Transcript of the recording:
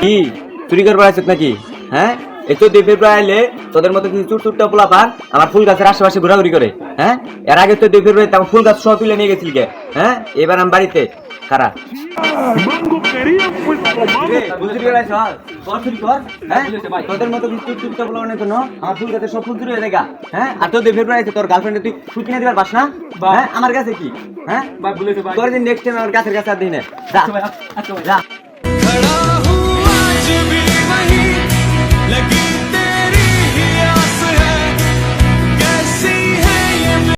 কি চুরি করবার আছে নাকি? হ্যাঁ, এই 14 ফেব্রুয়ারি আইলে তোদের মতো কিছু চুরচুরটা পোলা পান আমার ফুল গাছের আশেপাশে ঘোরাঘুরি করে। হ্যাঁ, এর আগে 14 ফেব্রুয়ারি আমার ফুল গাছ সহ তুলে নিয়ে গেছিল গে। হ্যাঁ, এবার আমি বাড়িতে খারাপ তোদের মতো কিছু চুরচুরটা পোলা অনেক আমার ফুল গাছের সব ফুল চুরি হয়ে দেখা। হ্যাঁ, আর 14 ফেব্রুয়ারি তোর গার্লফ্রেন্ডে তুই ফুল কিনে দিবার পাস না? হ্যাঁ, আমার কাছে কি? হ্যাঁ, তোর দিন নেক্সট টাইম আমার গাছের কাছে আর দিই না। যা যা।